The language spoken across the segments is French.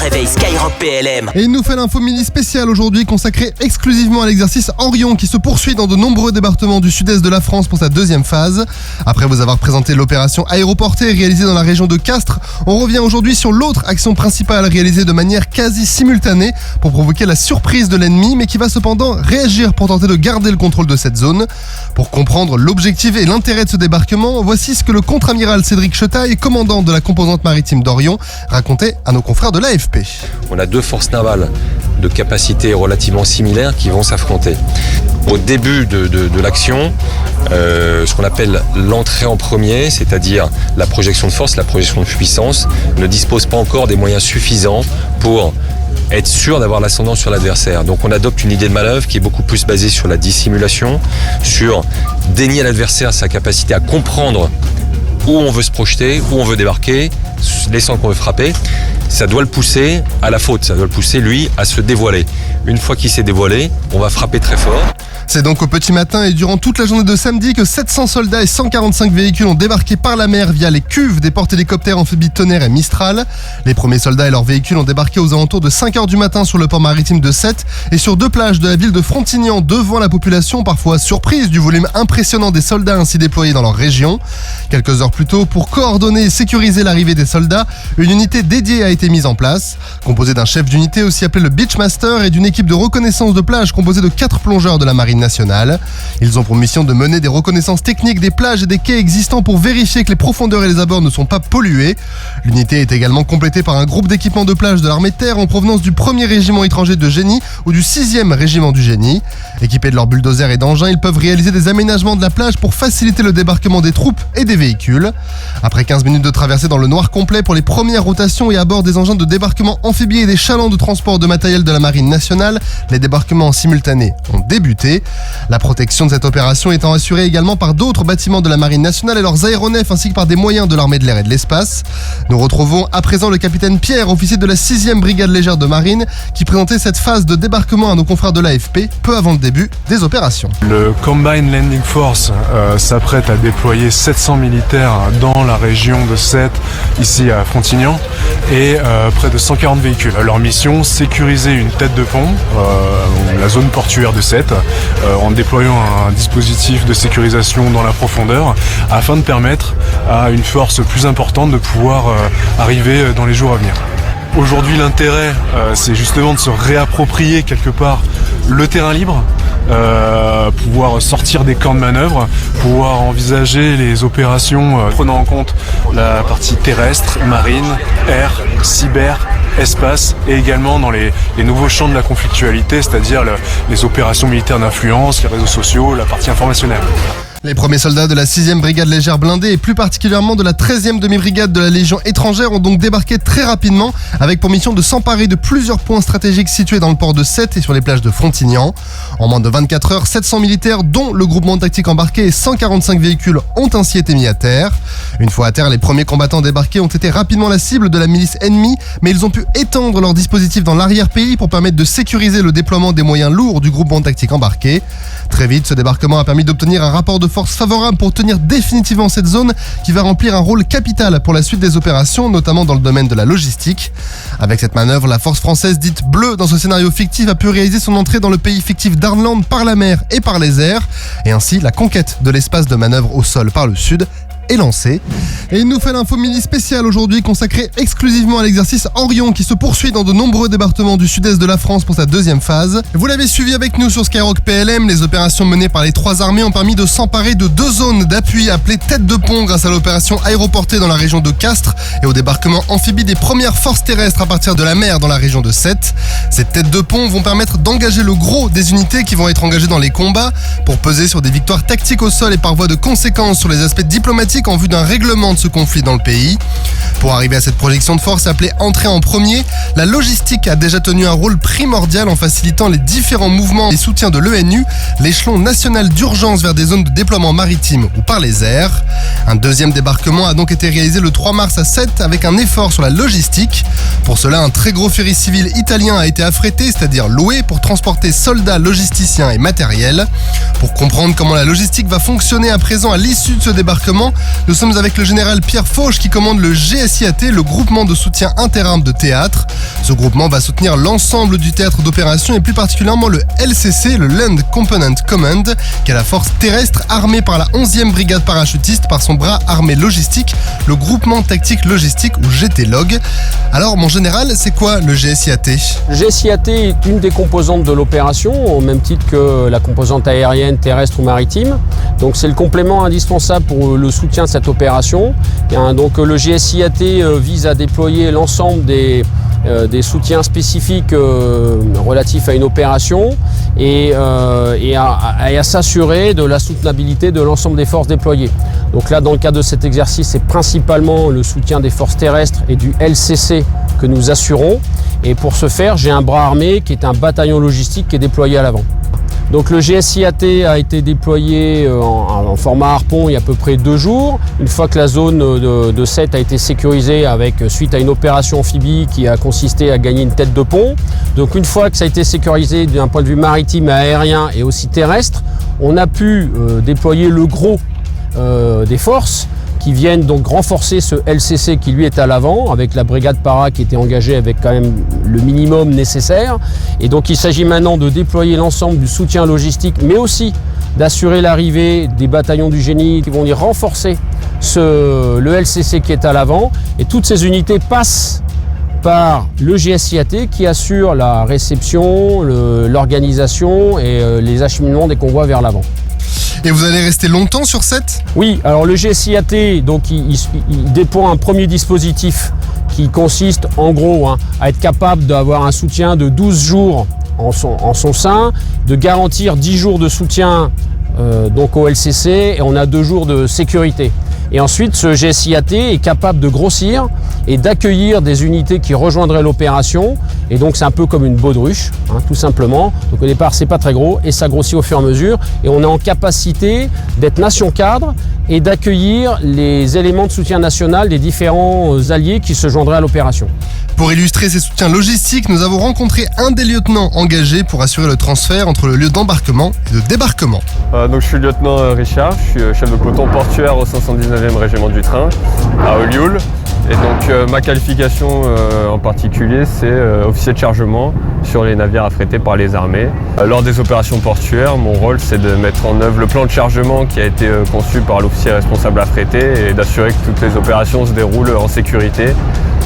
réveil Skyrock PLM. Et il nous fait l'info mini spéciale aujourd'hui consacrée exclusivement à l'exercice Orion qui se poursuit dans de nombreux départements du sud-est de la France pour sa deuxième phase. Après vous avoir présenté l'opération Aéroportée réalisée dans la région de Castres, on revient aujourd'hui sur l'autre action principale réalisée de manière quasi simultanée pour provoquer la surprise de l'ennemi, mais qui va cependant réagir pour tenter de garder le contrôle de cette zone. Pour comprendre l'objectif et l'intérêt de ce débarquement, voici ce que le contre-amiral Cédric Chetaille, commandant de la composante maritime d'Orion, racontait à nos confrères de l'AFP. On a deux forces navales de capacité relativement similaires qui vont s'affronter. Au début de l'action, ce qu'on appelle l'entrée en premier, c'est-à-dire la projection de force, la projection de puissance, ne dispose pas encore des moyens suffisants pour être sûr d'avoir l'ascendant sur l'adversaire. Donc on adopte une idée de manœuvre qui est beaucoup plus basée sur la dissimulation, sur dénier à l'adversaire sa capacité à comprendre où on veut se projeter, où on veut débarquer, les centres qu'on veut frapper. Ça doit le pousser à la faute, ça doit le pousser lui à se dévoiler. Une fois qu'il s'est dévoilé, on va frapper très fort. C'est donc au petit matin et durant toute la journée de samedi que 700 soldats et 145 véhicules ont débarqué par la mer via les cuves des porte-hélicoptères amphibies Tonnerre et Mistral. Les premiers soldats et leurs véhicules ont débarqué aux alentours de 5h du matin sur le port maritime de Sète et sur deux plages de la ville de Frontignan devant la population, parfois surprise du volume impressionnant des soldats ainsi déployés dans leur région. Quelques heures plus tôt, pour coordonner et sécuriser l'arrivée des soldats, une unité dédiée a été mise en place, composée d'un chef d'unité aussi appelé le Beachmaster et d'une équipe de reconnaissance de plage composée de 4 plongeurs de la marine nationale. Ils ont pour mission de mener des reconnaissances techniques des plages et des quais existants pour vérifier que les profondeurs et les abords ne sont pas pollués. L'unité est également complétée par un groupe d'équipements de plage de l'armée de terre en provenance du 1er régiment étranger de génie ou du 6e régiment du génie. Équipés de leurs bulldozers et d'engins, ils peuvent réaliser des aménagements de la plage pour faciliter le débarquement des troupes et des véhicules. Après 15 minutes de traversée dans le noir complet pour les premières rotations et à bord des engins de débarquement amphibiés et des chalands de transport de matériel de la marine nationale, les débarquements simultanés ont débuté. La protection de cette opération étant assurée également par d'autres bâtiments de la marine nationale et leurs aéronefs ainsi que par des moyens de l'armée de l'air et de l'espace. Nous retrouvons à présent le capitaine Pierre, officier de la 6e brigade légère de marine, qui présentait cette phase de débarquement à nos confrères de l'AFP peu avant le début des opérations. Le Combined Landing Force s'apprête à déployer 700 militaires dans la région de Sète, ici à Frontignan, et près de 140 véhicules. Leur mission, sécuriser une tête de pont, la zone portuaire de Sète, en déployant un dispositif de sécurisation dans la profondeur, afin de permettre à une force plus importante de pouvoir arriver dans les jours à venir. Aujourd'hui, l'intérêt, c'est justement de se réapproprier quelque part le terrain libre, pouvoir sortir des camps de manœuvre, pouvoir envisager les opérations prenant en compte la partie terrestre, marine, air, cyber, espace et également dans les nouveaux champs de la conflictualité, c'est-à-dire les opérations militaires d'influence, les réseaux sociaux, la partie informationnelle. Les premiers soldats de la 6e brigade légère blindée et plus particulièrement de la 13e demi-brigade de la Légion étrangère ont donc débarqué très rapidement avec pour mission de s'emparer de plusieurs points stratégiques situés dans le port de Sète et sur les plages de Frontignan. En moins de 24 heures, 700 militaires dont le groupement tactique embarqué et 145 véhicules ont ainsi été mis à terre. Une fois à terre, les premiers combattants débarqués ont été rapidement la cible de la milice ennemie, mais ils ont pu étendre leur dispositif dans l'arrière-pays pour permettre de sécuriser le déploiement des moyens lourds du groupement tactique embarqué. Très vite, ce débarquement a permis d'obtenir un rapport de force favorable pour tenir définitivement cette zone qui va remplir un rôle capital pour la suite des opérations, notamment dans le domaine de la logistique. Avec cette manœuvre, la force française dite bleue dans ce scénario fictif a pu réaliser son entrée dans le pays fictif d'Arnland par la mer et par les airs, et ainsi la conquête de l'espace de manœuvre au sol par le sud est lancé. Et il nous fait l'info mini spéciale aujourd'hui consacrée exclusivement à l'exercice Orion qui se poursuit dans de nombreux départements du sud-est de la France pour sa deuxième phase. Vous l'avez suivi avec nous sur Skyrock PLM, les opérations menées par les trois armées ont permis de s'emparer de deux zones d'appui appelées têtes de pont grâce à l'opération Aéroportée dans la région de Castres et au débarquement amphibie des premières forces terrestres à partir de la mer dans la région de Sète. Ces têtes de pont vont permettre d'engager le gros des unités qui vont être engagées dans les combats pour peser sur des victoires tactiques au sol et par voie de conséquence sur les aspects diplomatiques en vue d'un règlement de ce conflit dans le pays. Pour arriver à cette projection de force appelée entrée en premier, la logistique a déjà tenu un rôle primordial en facilitant les différents mouvements et soutiens de l'ENU, l'échelon national d'urgence vers des zones de déploiement maritime ou par les airs. Un deuxième débarquement a donc été réalisé le 3 mars à Sète avec un effort sur la logistique. Pour cela, un très gros ferry civil italien a été affrété, c'est-à-dire loué pour transporter soldats, logisticiens et matériel. Pour comprendre comment la logistique va fonctionner à présent à l'issue de ce débarquement, nous sommes avec le général Pierre Fauche qui commande le GSIAT, le groupement de soutien interarmes de théâtre. Ce groupement va soutenir l'ensemble du théâtre d'opération et plus particulièrement le LCC, le Land Component Command, qui est la force terrestre armée par la 11e brigade parachutiste par son bras armé logistique, le groupement tactique logistique ou GTLOG. Alors mon général, c'est quoi le GSIAT ? Le GSIAT est une des composantes de l'opération, au même titre que la composante aérienne, terrestre ou maritime. Donc c'est le complément indispensable pour le soutien de cette opération. Donc le GSIAT vise à déployer l'ensemble des soutiens spécifiques relatifs à une opération et à s'assurer de la soutenabilité de l'ensemble des forces déployées. Donc là, dans le cadre de cet exercice, c'est principalement le soutien des forces terrestres et du LCC que nous assurons. Et pour ce faire, j'ai un bras armé qui est un bataillon logistique qui est déployé à l'avant. Donc le GSIAT a été déployé en format harpon il y a à peu près 2 jours. Une fois que la zone de 7 a été sécurisée suite à une opération amphibie qui a consisté à gagner une tête de pont. Donc une fois que ça a été sécurisé d'un point de vue maritime, aérien et aussi terrestre, on a pu déployer le gros des forces qui viennent donc renforcer ce LCC qui lui est à l'avant avec la brigade para qui était engagée avec quand même le minimum nécessaire. Et donc il s'agit maintenant de déployer l'ensemble du soutien logistique mais aussi d'assurer l'arrivée des bataillons du génie qui vont venir renforcer le LCC qui est à l'avant. Et toutes ces unités passent par le GSIAT qui assure la réception, l'organisation et les acheminements des convois vers l'avant. Et vous allez rester longtemps sur 7 ? Oui, alors le GSIAT, donc il déploie un premier dispositif qui consiste en gros à être capable d'avoir un soutien de 12 jours en son sein, de garantir 10 jours de soutien donc au LCC et on a 2 jours de sécurité. Et ensuite, ce GSIAT est capable de grossir et d'accueillir des unités qui rejoindraient l'opération. Et donc, c'est un peu comme une baudruche, tout simplement. Donc, au départ, c'est pas très gros et ça grossit au fur et à mesure. Et on est en capacité d'être nation cadre et d'accueillir les éléments de soutien national des différents alliés qui se joindraient à l'opération. Pour illustrer ces soutiens logistiques, nous avons rencontré un des lieutenants engagés pour assurer le transfert entre le lieu d'embarquement et de débarquement. Donc je suis le lieutenant Richard, je suis chef de peloton portuaire au 519e régiment du train à Olioul. Et donc ma qualification en particulier, c'est officier de chargement sur les navires affrétés par les armées. Lors des opérations portuaires, mon rôle c'est de mettre en œuvre le plan de chargement qui a été conçu par l'officier responsable affrété et d'assurer que toutes les opérations se déroulent en sécurité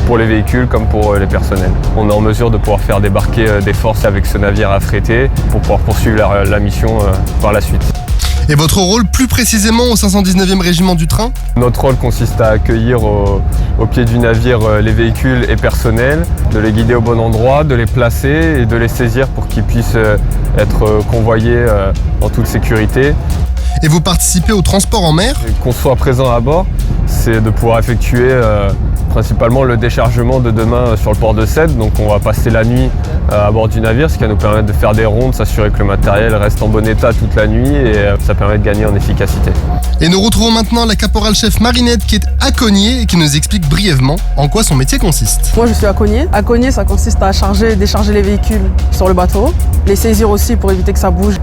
pour les véhicules comme pour les personnels. On est en mesure de pouvoir faire débarquer des forces avec ce navire affrété pour pouvoir poursuivre la mission par la suite. Et votre rôle plus précisément au 519e régiment du train ? Notre rôle consiste à accueillir au pied du navire les véhicules et personnels, de les guider au bon endroit, de les placer et de les saisir pour qu'ils puissent être convoyés en toute sécurité. Et vous participez au transport en mer ? Qu'on soit présent à bord, c'est de pouvoir effectuer principalement le déchargement de demain sur le port de Sète. Donc on va passer la nuit à bord du navire, ce qui va nous permettre de faire des rondes, s'assurer que le matériel reste en bon état toute la nuit et ça permet de gagner en efficacité. Et nous retrouvons maintenant la caporal-chef Marinette qui est à Cognier et qui nous explique brièvement en quoi son métier consiste. Moi je suis à Cognier. À Cognier ça consiste à charger et décharger les véhicules sur le bateau, les saisir aussi pour éviter que ça bouge,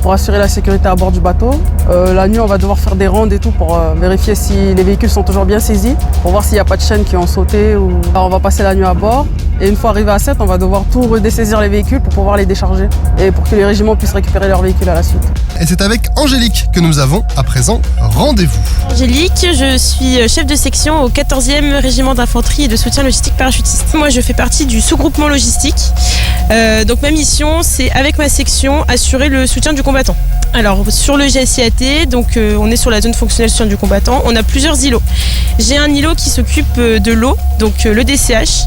pour assurer la sécurité à bord du bateau. La nuit on va devoir faire des rondes et tout pour vérifier si les véhicules sont toujours bien saisis, pour voir s'il n'y a pas de chaînes qui ont sauté. On va passer la nuit à bord et une fois arrivé à 7, on va devoir tout redessaisir les véhicules pour pouvoir les décharger et pour que les régiments puissent récupérer leurs véhicules à la suite. Et c'est avec Angélique que nous avons à présent rendez-vous. Angélique, je suis chef de section au 14e régiment d'infanterie et de soutien logistique parachutiste. Moi je fais partie du sous-groupement logistique. Donc ma mission c'est avec ma section assurer le soutien du combattant. Alors sur le GSIAT, donc on est sur la zone fonctionnelle soutien du combattant, on a plusieurs îlots. J'ai un îlot qui s'occupe de l'eau, donc le DCH.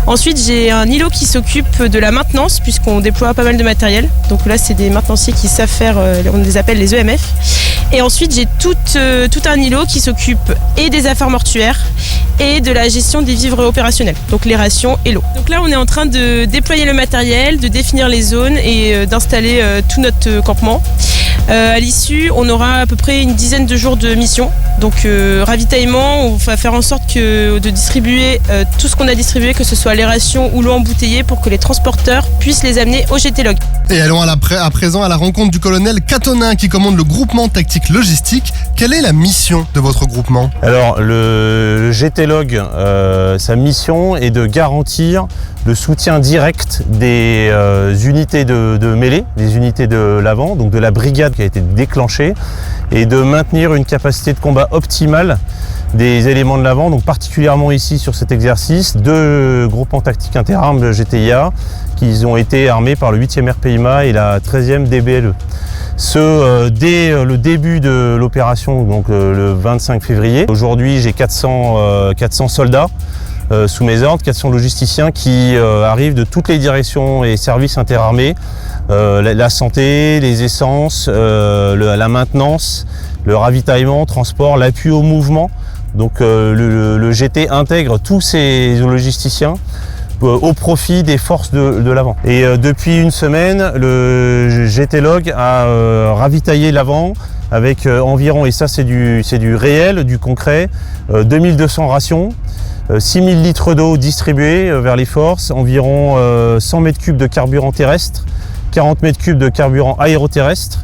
Ensuite j'ai un îlot qui s'occupe de la maintenance puisqu'on déploie pas mal de matériel. Donc là c'est des maintenanciers qui savent faire, on les appelle les EMF. Et ensuite j'ai tout un îlot qui s'occupe et des affaires mortuaires et de la gestion des vivres opérationnels, donc les rations et l'eau. Donc là on est en train de déployer le matériel, de définir les zones et d'installer tout notre campement. À l'issue, on aura à peu près une dizaine de jours de mission. Donc ravitaillement, on va faire en sorte de distribuer tout ce qu'on a distribué, que ce soit les rations ou l'eau embouteillée, pour que les transporteurs puissent les amener au GTLOG. Et allons à présent à la rencontre du colonel Catonin qui commande le groupement tactique logistique. Quelle est la mission de votre groupement ? Alors le GTLOG, sa mission est de garantir le soutien direct des unités de mêlée, des unités de l'avant, donc de la brigade qui a été déclenchée, et de maintenir une capacité de combat optimale des éléments de l'avant, donc particulièrement ici sur cet exercice, 2 groupements tactiques interarmes GTIA qui ont été armés par le 8e RPIMA et la 13e DBLE. Dès le début de l'opération, donc le 25 février, aujourd'hui j'ai 400 soldats sous mes ordres, 400 logisticiens qui arrivent de toutes les directions et services interarmés, la santé, les essences, la maintenance, le ravitaillement, transport, l'appui au mouvement. Donc le GT intègre tous ces logisticiens au profit des forces de l'avant. Et depuis une semaine, le GT Log a ravitaillé l'avant avec environ, et ça c'est du réel, du concret, 2200 rations, 6000 litres d'eau distribués vers les forces, environ 100 mètres cubes de carburant terrestre, 40 mètres cubes de carburant aéroterrestre.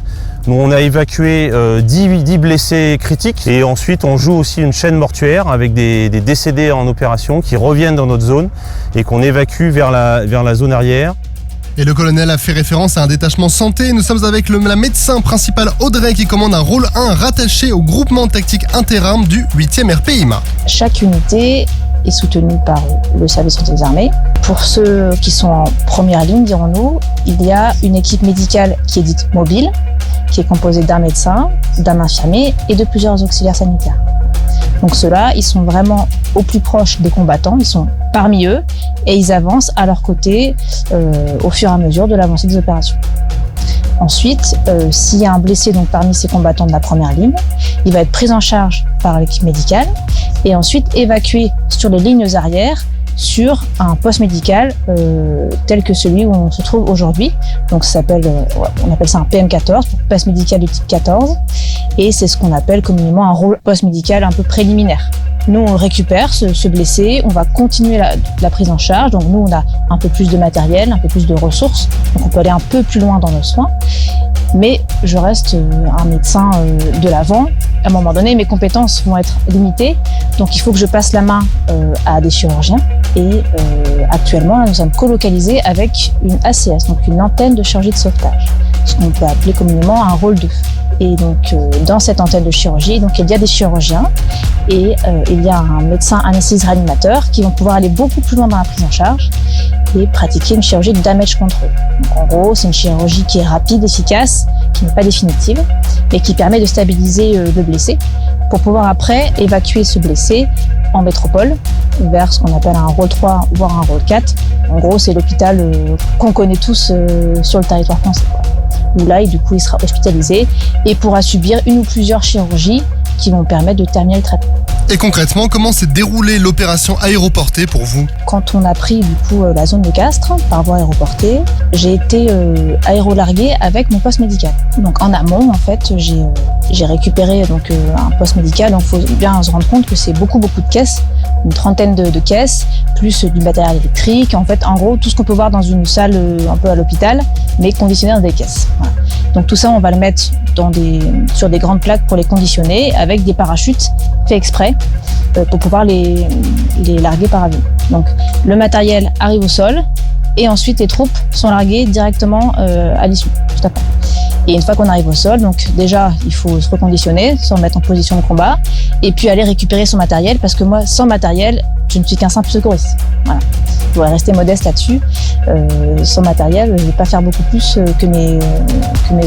Nous, on a évacué 10 blessés critiques et ensuite on joue aussi une chaîne mortuaire avec des décédés en opération qui reviennent dans notre zone et qu'on évacue vers la zone arrière. Et le colonel a fait référence à un détachement santé. Nous sommes avec la médecin principale Audrey qui commande un rôle 1 rattaché au groupement tactique interarmes du 8e RPIMA. Chaque unité est soutenue par le service santé des armées. Pour ceux qui sont en première ligne, dirons-nous, il y a une équipe médicale qui est dite mobile, qui est composée d'un médecin, d'un infirmier et de plusieurs auxiliaires sanitaires. Donc ceux-là, ils sont vraiment au plus proche des combattants, ils sont parmi eux et ils avancent à leur côté au fur et à mesure de l'avancée des opérations. Ensuite, s'il y a un blessé donc parmi ces combattants de la première ligne, il va être pris en charge par l'équipe médicale et ensuite évacué sur les lignes arrières sur un poste médical tel que celui où on se trouve aujourd'hui. Donc on appelle ça un PM14, poste médical du type 14, et c'est ce qu'on appelle communément un rôle poste médical un peu préliminaire. Nous, on récupère ce blessé, on va continuer la prise en charge. Donc nous, on a un peu plus de matériel, un peu plus de ressources, donc on peut aller un peu plus loin dans nos soins. Mais je reste un médecin de l'avant. À un moment donné, mes compétences vont être limitées, donc il faut que je passe la main à des chirurgiens. Et actuellement, là, nous sommes colocalisés avec une ACS, donc une antenne de chirurgie de sauvetage, ce qu'on peut appeler communément un rôle 2. Et donc, dans cette antenne de chirurgie, donc, il y a des chirurgiens et il y a un médecin anesthésiste réanimateur qui vont pouvoir aller beaucoup plus loin dans la prise en charge et pratiquer une chirurgie de damage control. Donc, en gros, c'est une chirurgie qui est rapide, efficace, qui n'est pas définitive, mais qui permet de stabiliser le blessé pour pouvoir après évacuer ce blessé en métropole vers ce qu'on appelle un rôle 3 voire un rôle 4. En gros, c'est l'hôpital qu'on connaît tous sur le territoire français, où là, du coup, il sera hospitalisé et pourra subir une ou plusieurs chirurgies qui vont permettre de terminer le traitement. Et concrètement, comment s'est déroulée l'opération aéroportée pour vous ? Quand on a pris du coup la zone de Castres par voie aéroportée, j'ai été aérolarguée avec mon poste médical. Donc en amont, en fait, j'ai récupéré donc un poste médical. Donc il faut bien se rendre compte que c'est beaucoup de caisses, une trentaine de caisses, plus du matériel électrique. En fait, en gros, tout ce qu'on peut voir dans une salle un peu à l'hôpital, mais conditionné dans des caisses. Voilà. Donc tout ça, on va le mettre sur des grandes plaques pour les conditionner avec des parachutes faits exprès pour pouvoir les larguer par avion. Donc le matériel arrive au sol et ensuite les troupes sont larguées directement à l'issue, juste après. Et une fois qu'on arrive au sol, donc déjà il faut se reconditionner, se remettre en position de combat et puis aller récupérer son matériel parce que moi sans matériel, je ne suis qu'un simple secouriste. Voilà. Je voudrais rester modeste là-dessus. Sans matériel, je ne vais pas faire beaucoup plus que mes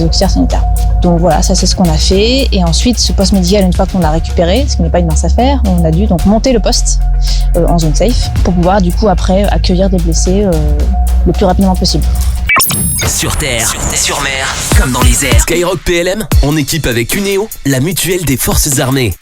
auxiliaires sanitaires. Donc voilà, ça c'est ce qu'on a fait. Et ensuite, ce poste médical, une fois qu'on l'a récupéré, ce qui n'est pas une mince affaire, on a dû donc monter le poste en zone safe pour pouvoir du coup après accueillir des blessés le plus rapidement possible. Sur terre, sur mer, comme dans les airs. Skyrock PLM, en équipe avec Uneo, la mutuelle des forces armées.